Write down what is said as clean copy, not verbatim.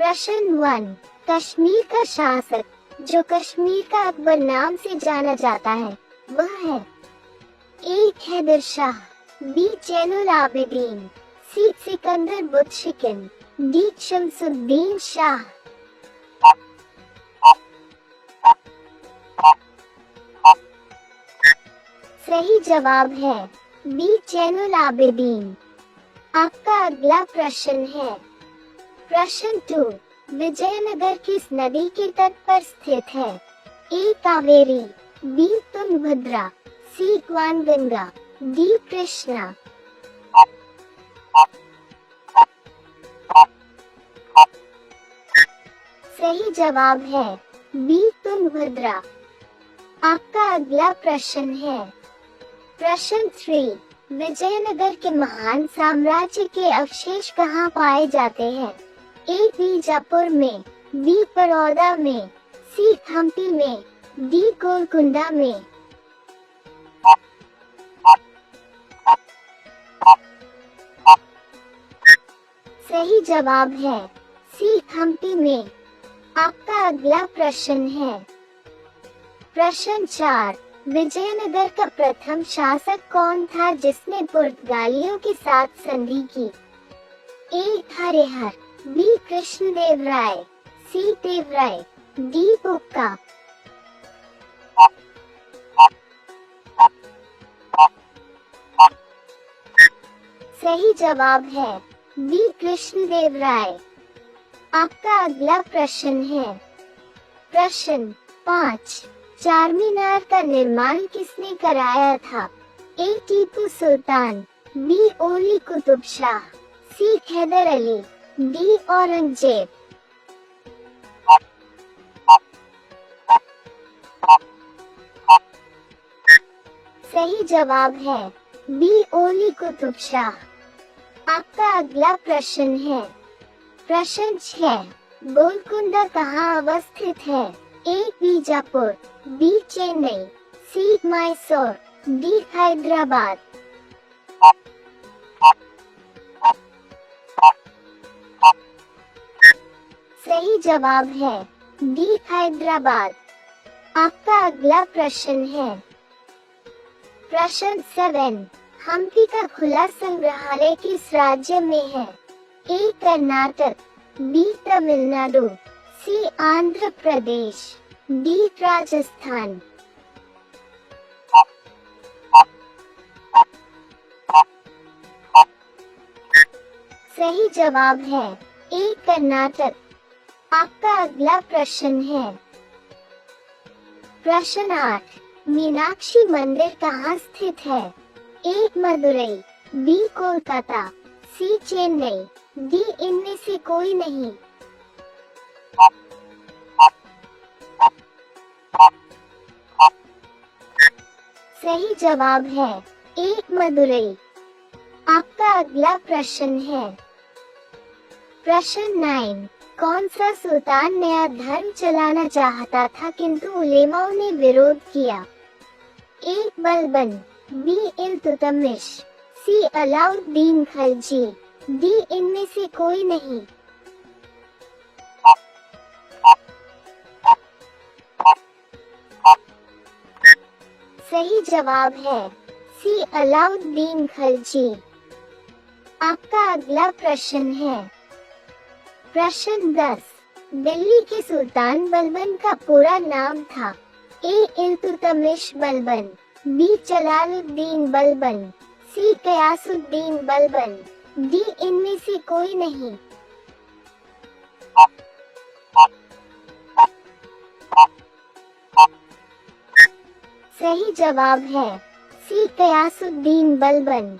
प्रश्न 1। कश्मीर का शासक जो कश्मीर का अकबर नाम से जाना जाता है वह है। ए हैदर शाह, बी जैनुल आबिदीन, सी सिकंदर बुत्शिकिन, डी शमसुद्दीन शाह। सही जवाब है बी जैनुल आबिदीन। आपका अगला प्रश्न है प्रश्न 2। विजयनगर किस नदी के तट पर स्थित है? ए कावेरी, बी तुंगभद्रा, सी ग्वानगंगा, डी कृष्णा। सही जवाब है बी तुंगभद्रा। आपका अगला प्रश्न है प्रश्न 3। विजयनगर के महान साम्राज्य के अवशेष कहाँ पाए जाते हैं? ए बीजापुर में, बी बड़ौदा में, सी हम्पी में, डी गोलकुंडा में। सही जवाब है सी हम्पी में। आपका अगला प्रश्न है प्रश्न 4। विजयनगर का प्रथम शासक कौन था जिसने पुर्तगालियों के साथ संधि की? ए हरिहर, बी कृष्णदेवराय, सी देवराय, डी बुक्का। सही जवाब है बी कृष्णदेवराय। आपका अगला प्रश्न है प्रश्न 5। चारमीनार का निर्माण किसने कराया था? ए टीपू सुल्तान, बी ओली कुतुब शाह, सी हैदर अली, डी औरंगजेब। सही जवाब है बी ओली कुतुब शाह। आपका अगला प्रश्न है प्रश्न 6। गोलकुंडा कहाँ अवस्थित है? ए बीजापुर, बी चेन्नई, सी मैसूर, डी हैदराबाद। सही जवाब है डी हैदराबाद। आपका अगला प्रश्न है प्रश्न 7। हम्पी का खुला संग्रहालय किस राज्य में है? ए कर्नाटक, बी तमिलनाडु, सी आंध्र प्रदेश, डी राजस्थान। सही जवाब है ए कर्नाटक। आपका अगला प्रश्न है प्रश्न 8। मीनाक्षी मंदिर कहाँ स्थित है? ए मदुरई, बी कोलकाता, सी चेन्नई, डी इनमें से कोई नहीं। सही जवाब है ए मदुरई। आपका अगला प्रश्न है प्रश्न 9। कौन सा सुल्तान नया धर्म चलाना चाहता था किंतु उलेमाओं ने विरोध किया? ए बलबन, बी इल्तुतमिश, सी अलाउद्दीन खलजी, डी इनमें से कोई नहीं। सही जवाब है सी अलाउद्दीन खलजी। आपका अगला प्रश्न है प्रश्न 10। दिल्ली के सुल्तान बलबन का पूरा नाम था? ए इल्तुतमिश बलबन, बी जलालुद्दीन बलबन, सी गयासुद्दीन बलबन, डी इनमें से कोई नहीं। सही जवाब है सी गयासुद्दीन बलबन।